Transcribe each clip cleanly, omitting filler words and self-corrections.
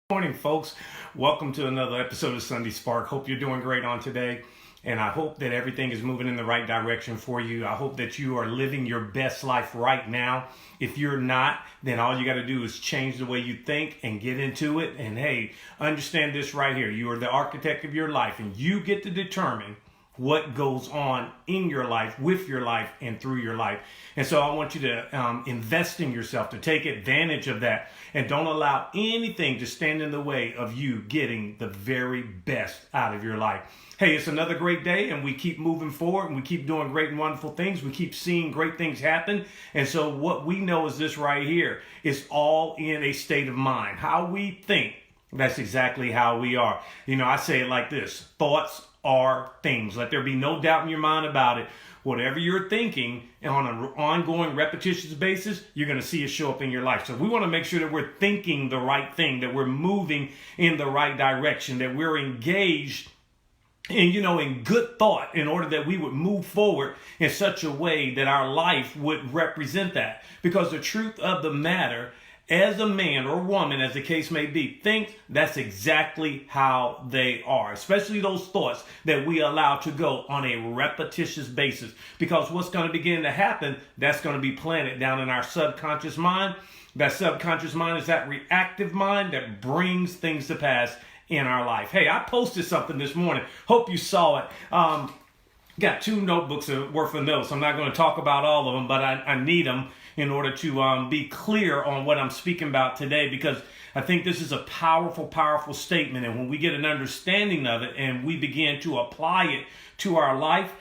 Morning, folks. Welcome to another episode of Sunday Spark. Hope you're doing great on today, and I hope that everything is moving in the right direction for you. I hope that you are living your best life right now. If you're not, then all you got to do is change the way you think and get into it. And hey, understand this right here. You are the architect of your life, and you get to determine what goes on in your life, with your life, and through your life. And so I want you to invest in yourself, to take advantage of that, and don't allow anything to stand in the way of you getting the very best out of your life. Hey, it's another great day, and we keep moving forward, and we keep doing great and wonderful things. We keep seeing great things happen. And so what we know is this right here. It's all in a state of mind. How we think, that's exactly how we are. You know, I say it like this: thoughts are things. Let there be no doubt in your mind about it. Whatever you're thinking on an ongoing, repetitious basis, you're going to see it show up in your life. So we want to make sure that we're thinking the right thing, that we're moving in the right direction, that we're engaged in good thought, in order that we would move forward in such a way that our life would represent that. Because the truth of the matter, as a man or woman, as the case may be, think that's exactly how they are, especially those thoughts that we allow to go on a repetitious basis. Because what's going to begin to happen, that's going to be planted down in our subconscious mind. That subconscious mind is that reactive mind that brings things to pass in our life. Hey, I posted something this morning. Hope you saw it. Got 2 notebooks worth of notes. I'm not going to talk about all of them, but I need them in order to be clear on what I'm speaking about today, because I think this is a powerful, powerful statement. And when we get an understanding of it and we begin to apply it to our life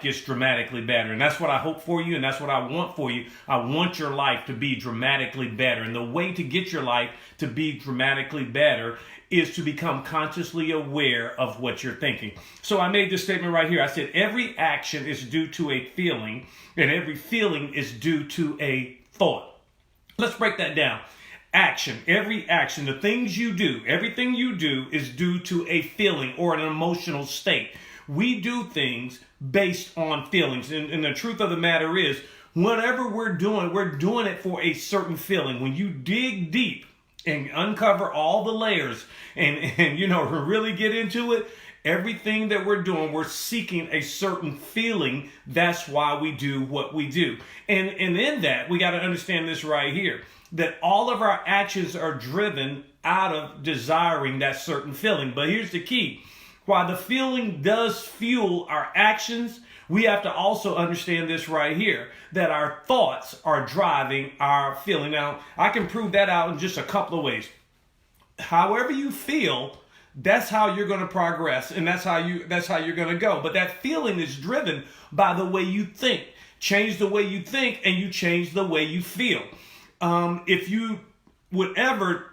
gets dramatically better. And that's what I hope for you, and that's what I want for you. I want your life to be dramatically better. And the way to get your life to be dramatically better is to become consciously aware of what you're thinking. So I made this statement right here. I said, every action is due to a feeling, and every feeling is due to a thought. Let's break that down. Action, every action, the things you do, everything you do is due to a feeling or an emotional state. We do things based on feelings. And the truth of the matter is, whatever we're doing it for a certain feeling. When you dig deep and uncover all the layers and really get into it, everything that we're doing, we're seeking a certain feeling. That's why we do what we do. And in that, we got to understand this right here, that all of our actions are driven out of desiring that certain feeling. But here's the key. While the feeling does fuel our actions, we have to also understand this right here, that our thoughts are driving our feeling. Now, I can prove that out in just a couple of ways. However you feel, that's how you're going to progress, and that's how you're going to go. But that feeling is driven by the way you think. Change the way you think, and you change the way you feel. If you would ever,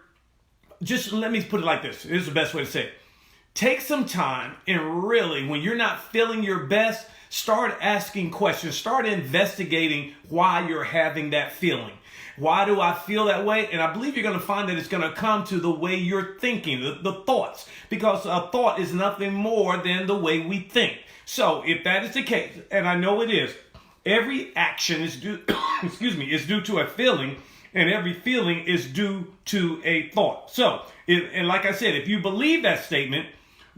just let me put it like this. Here's the best way to say it. Take some time and really, when you're not feeling your best, start asking questions. Start investigating why you're having that feeling. Why do I feel that way? And I believe you're going to find that it's going to come to the way you're thinking, the thoughts. Because a thought is nothing more than the way we think. So if that is the case, and I know it is, every action is due, is due to a feeling, and every feeling is due to a thought. So, and like I said, if you believe that statement,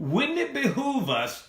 wouldn't it behoove us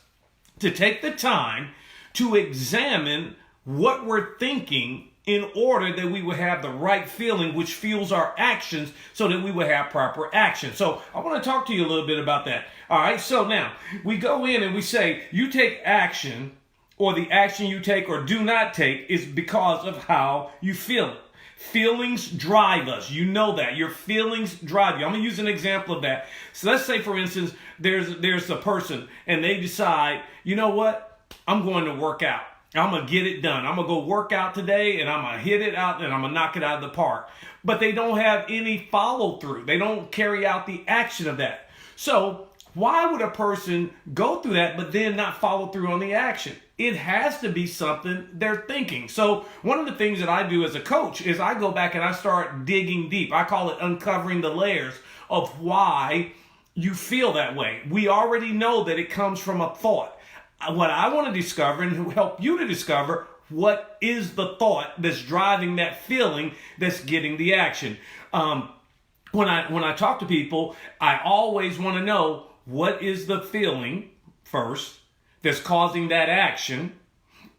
to take the time to examine what we're thinking in order that we would have the right feeling, which fuels our actions, so that we would have proper action? So I want to talk to you a little bit about that. All right, so now we go in and we say you take action, or the action you take or do not take is because of how you feel it. Feelings drive us. You know that. Your feelings drive you. I'm going to use an example of that. So let's say, for instance, there's a person and they decide, you know what? I'm going to work out. I'm going to get it done. I'm going to go work out today, and I'm going to hit it out, and I'm going to knock it out of the park. But they don't have any follow through. They don't carry out the action of that. So why would a person go through that but then not follow through on the action? It has to be something they're thinking. So one of the things that I do as a coach is I go back and I start digging deep. I call it uncovering the layers of why you feel that way. We already know that it comes from a thought. What I want to discover and help you to discover, what is the thought that's driving that feeling that's getting the action. when I talk to people, I always want to know what is the feeling first that's causing that action,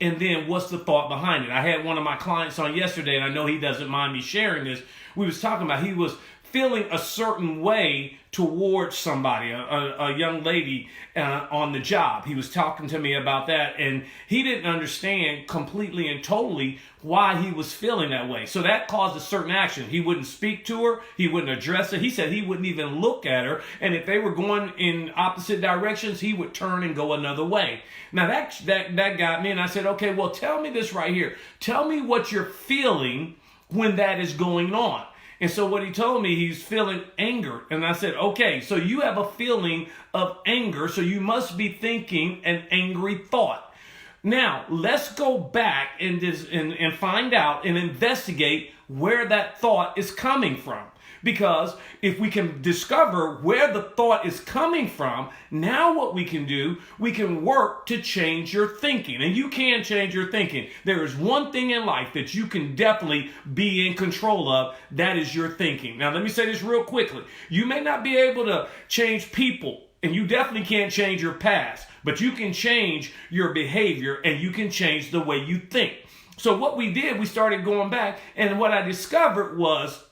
and then what's the thought behind it. I had one of my clients on yesterday, and I know he doesn't mind me sharing this. We was talking about he was feeling a certain way towards somebody, a young lady on the job. He was talking to me about that, and he didn't understand completely and totally why he was feeling that way. So that caused a certain action. He wouldn't speak to her. He wouldn't address her. He said he wouldn't even look at her. And if they were going in opposite directions, he would turn and go another way. Now that got me, and I said, okay, well, tell me this right here. Tell me what you're feeling when that is going on. And so what he told me, he's feeling anger. And I said, okay, so you have a feeling of anger, so you must be thinking an angry thought. Now, let's go back and find out and investigate where that thought is coming from. Because if we can discover where the thought is coming from, now what we can do, we can work to change your thinking. And you can change your thinking. There is one thing in life that you can definitely be in control of. That is your thinking. Now, let me say this real quickly. You may not be able to change people, and you definitely can't change your past, but you can change your behavior, and you can change the way you think. So what we did, we started going back, and what I discovered was,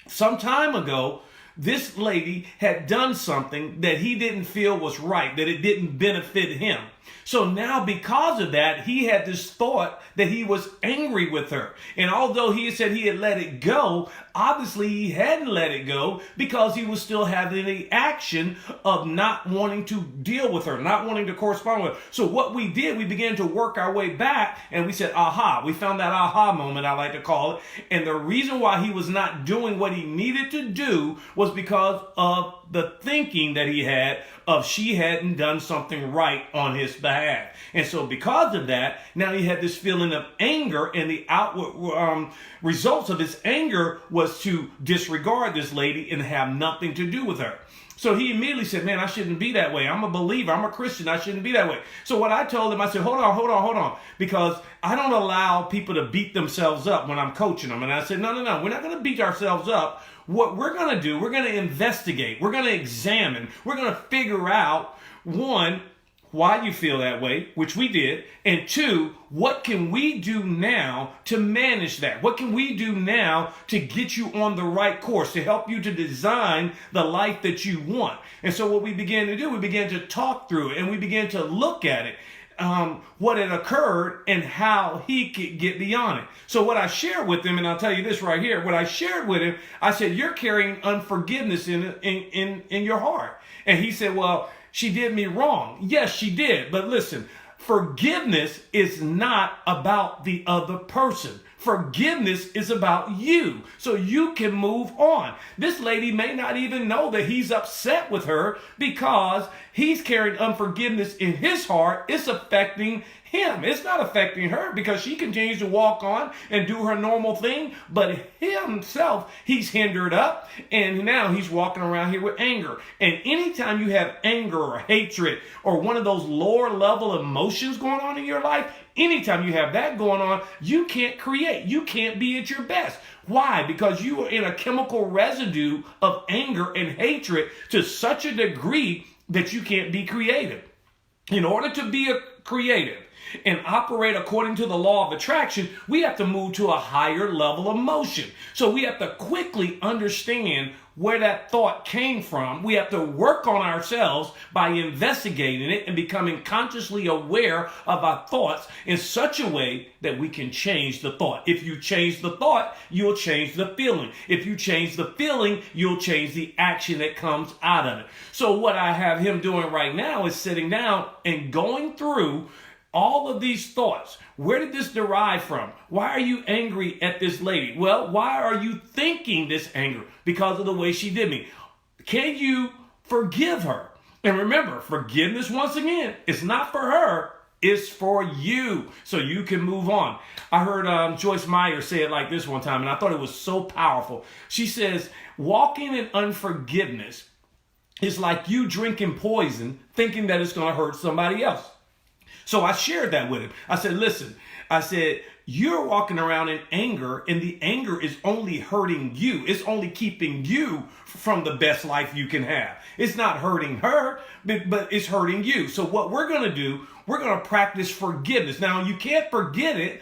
some time ago, this lady had done something that he didn't feel was right, that it didn't benefit him. So now because of that, he had this thought that he was angry with her. And although he said he had let it go, obviously he hadn't let it go because he was still having the action of not wanting to deal with her, not wanting to correspond with her. So what we did, we began to work our way back, and we said, aha. We found that aha moment, I like to call it. And the reason why he was not doing what he needed to do was because of the thinking that he had of she hadn't done something right on his behalf. And so because of that, now he had this feeling of anger, and the outward results of his anger was to disregard this lady and have nothing to do with her. So he immediately said, man, I shouldn't be that way. I'm a believer. I'm a Christian. I shouldn't be that way. So what I told him, I said, hold on. Because I don't allow people to beat themselves up when I'm coaching them. And I said, no. We're not going to beat ourselves up. What we're going to do, we're going to investigate. We're going to examine. We're going to figure out, one, why you feel that way, which we did, and two, what can we do now to manage that? What can we do now to get you on the right course, to help you to design the life that you want? And so what we began to do, we began to talk through it, and we began to look at it, what had occurred and how he could get beyond it. So what I shared with him, and I'll tell you this right here, what I shared with him, I said, you're carrying unforgiveness in your heart. And he said, well, she did me wrong. Yes, she did. But listen, forgiveness is not about the other person. Forgiveness is about you, so you can move on. This lady may not even know that he's upset with her because he's carrying unforgiveness in his heart. It's affecting him. It's not affecting her because she continues to walk on and do her normal thing, but himself, he's hindered up, and now he's walking around here with anger. And anytime you have anger or hatred or one of those lower level emotions going on in your life, anytime you have that going on, you can't create. You can't be at your best. Why? Because you are in a chemical residue of anger and hatred to such a degree that you can't be creative. In order to be a creative and operate according to the law of attraction, we have to move to a higher level of motion. So we have to quickly understand where that thought came from. We have to work on ourselves by investigating it and becoming consciously aware of our thoughts in such a way that we can change the thought. If you change the thought, you'll change the feeling. If you change the feeling, you'll change the action that comes out of it. So what I have him doing right now is sitting down and going through all of these thoughts. Where did this derive from? Why are you angry at this lady? Well, why are you thinking this anger? Because of the way she did me. Can you forgive her? And remember, forgiveness, once again, is not for her. It's for you, so you can move on. I heard Joyce Meyer say it like this one time, and I thought it was so powerful. She says, walking in unforgiveness is like you drinking poison thinking that it's going to hurt somebody else. So I shared that with him. I said, listen, I said, you're walking around in anger, and the anger is only hurting you. It's only keeping you from the best life you can have. It's not hurting her, but it's hurting you. So what we're going to do, we're going to practice forgiveness. Now, you can't forget it,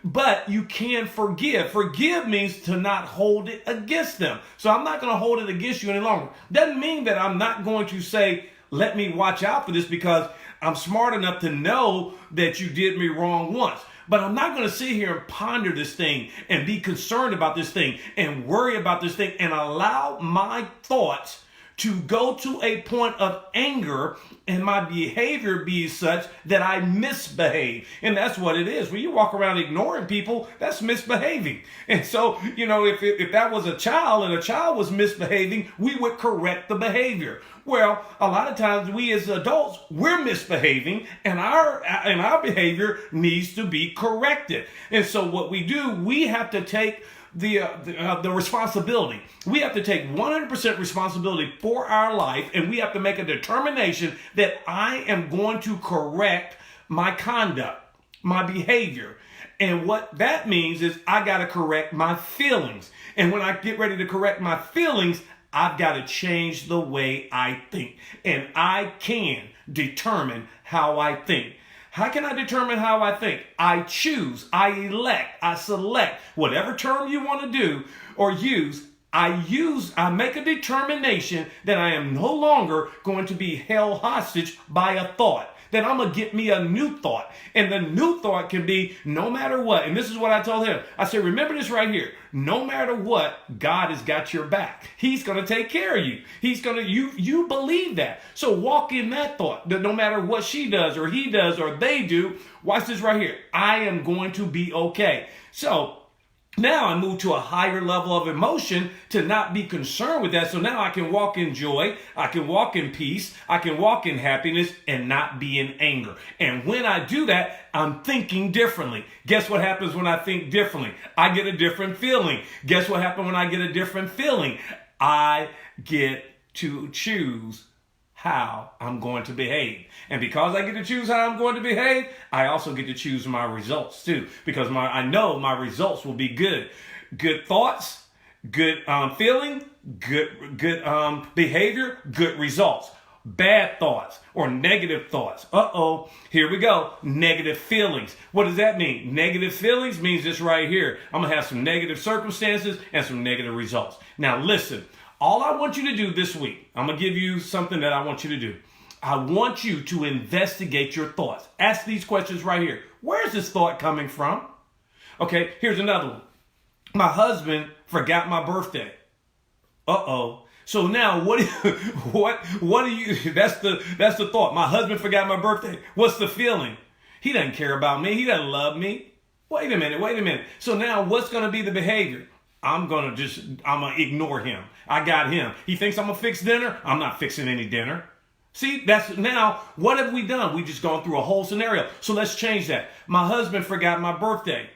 but you can forgive. Forgive means to not hold it against them. So I'm not going to hold it against you any longer. Doesn't mean that I'm not going to say, let me watch out for this, because I'm smart enough to know that you did me wrong once. But I'm not going to sit here and ponder this thing and be concerned about this thing and worry about this thing and allow my thoughts to go to a point of anger and my behavior be such that I misbehave. And that's what it is. When you walk around ignoring people, that's misbehaving. And so, if that was a child and a child was misbehaving, we would correct the behavior. Well, a lot of times we as adults, we're misbehaving, and our behavior needs to be corrected. And so what we do, we have to take the responsibility. We have to take 100% responsibility for our life, and we have to make a determination that I am going to correct my conduct, my behavior. And what that means is I got to correct my feelings. And when I get ready to correct my feelings, I've got to change the way I think. And I can determine how I think. How can I determine how I think? I choose, I elect, I select, whatever term you want to do or use, I make a determination that I am no longer going to be held hostage by a thought. That I'm going to get me a new thought. And the new thought can be no matter what. And this is what I told him. I said, remember this right here. No matter what, God has got your back. He's going to take care of you. He's going to, you believe that. So walk in that thought that no matter what she does or he does or they do, watch this right here. I am going to be okay. So now I move to a higher level of emotion to not be concerned with that. So now I can walk in joy, I can walk in peace, I can walk in happiness and not be in anger. And when I do that, I'm thinking differently. Guess what happens when I think differently? I get a different feeling. Guess what happens when I get a different feeling? I get to choose how I'm going to behave. And because I get to choose how I'm going to behave, I also get to choose my results too. Because I know my results will be good. Good thoughts, good feeling, good behavior, good results. Bad thoughts or negative thoughts. Here we go. Negative feelings. What does that mean? Negative feelings means this right here. I'm going to have some negative circumstances and some negative results. Now listen. All I want you to do this week, I'm going to give you something that I want you to do. I want you to investigate your thoughts. Ask these questions right here. Where is this thought coming from? Okay, here's another one. My husband forgot my birthday. So now what do you that's the thought. My husband forgot my birthday. What's the feeling? He doesn't care about me. He doesn't love me. Wait a minute. So now what's going to be the behavior? I'm going to ignore him. I got him. He thinks I'm going to fix dinner. I'm not fixing any dinner. See, that's now, what have we done? We've just gone through a whole scenario. So let's change that. My husband forgot my birthday.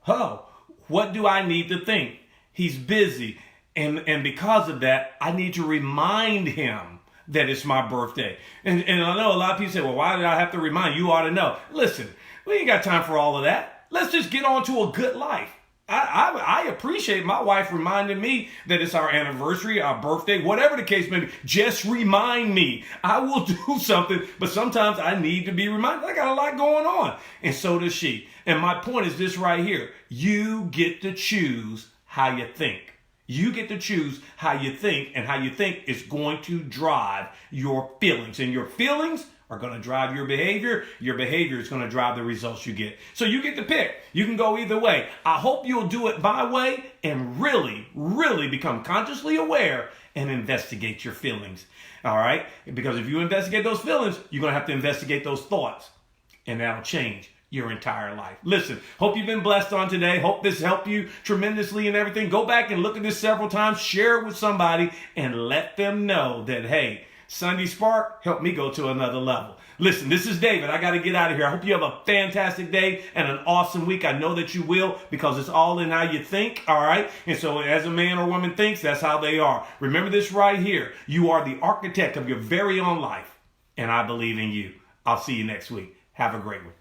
What do I need to think? He's busy. And because of that, I need to remind him that it's my birthday. And I know a lot of people say, well, why did I have to remind you? You ought to know. Listen, we ain't got time for all of that. Let's just get on to a good life. I appreciate my wife reminding me that it's our anniversary, our birthday, whatever the case may be. Just remind me. I will do something, but sometimes I need to be reminded. I got a lot going on. And so does she. And my point is this right here. You get to choose how you think. You get to choose how you think, and how you think is going to drive your feelings. And your feelings are going to drive your behavior. Your behavior is going to drive the results you get. So you get to pick. You can go either way. I hope you'll do it my way and really, really become consciously aware and investigate your feelings. All right? Because if you investigate those feelings, you're going to have to investigate those thoughts. And that'll change your entire life. Listen, hope you've been blessed on today. Hope this helped you tremendously and everything. Go back and look at this several times. Share it with somebody and let them know that, hey, Sunday Spark helped me go to another level. Listen, this is David. I got to get out of here. I hope you have a fantastic day and an awesome week. I know that you will, because it's all in how you think, all right? And so as a man or woman thinks, that's how they are. Remember this right here. You are the architect of your very own life, and I believe in you. I'll see you next week. Have a great one.